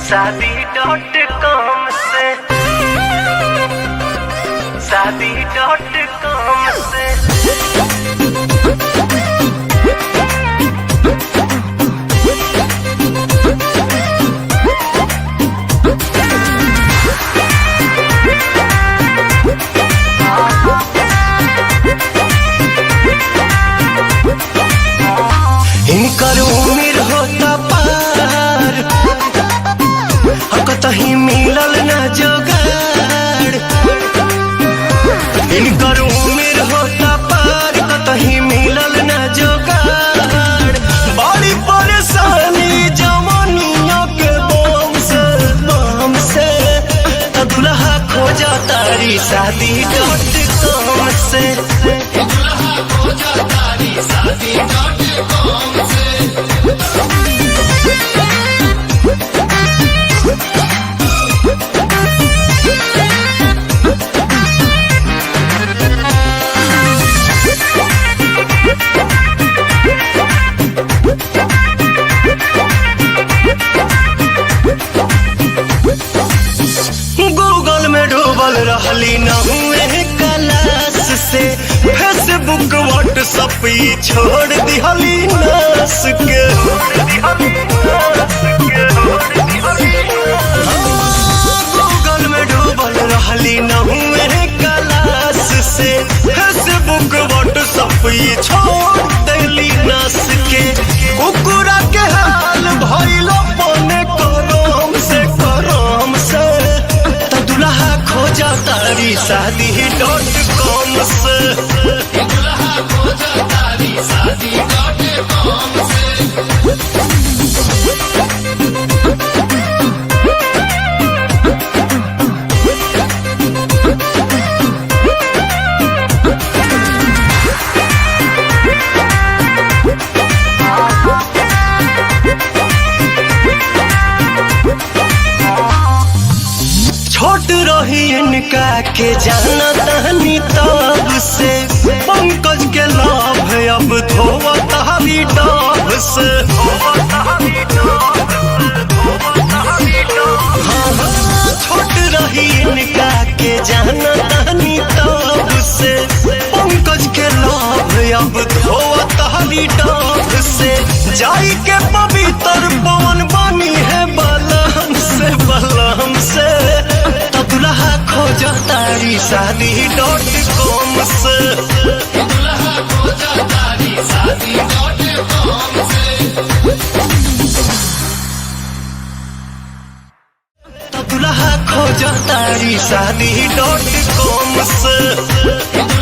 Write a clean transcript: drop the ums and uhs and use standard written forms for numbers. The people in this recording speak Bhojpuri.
शादी.com से शादी.com से इनकर उम्र होता पार कतही मिलल ना जोगाड़। इनकर उम्र होता पार कतही मिलल ना जोगाड़। बड़ी परेशानी जवानिया के बम से दुल्हा खोजा तारी शादी.com से गूगल में डूबल रहली न हुए क्लास से फेसबुक व्हाट्सएप छोड़ दिहली नास के। गूगल में डूबल रहली न हुए क्लास से फेसबुक व्हाट्सएप छोड़ दिहली नास के। कुकुरा के हाल भइलो पने करम से दुल्हा खोजा तारी शादी.com से छोट रही इनका के जाना तहनी तब से पंकज के लाभ अब धोवत हरी डाब से। छोट रही इनका के जाना तहनी तब से पंकज के लाभ अब धोवत हरी डाब से। जाई के पवित्र पवन बनी है बलम से दुल्हा खोजा तारी शादी.com से दुल्हा खोजा तारी शादी.com से।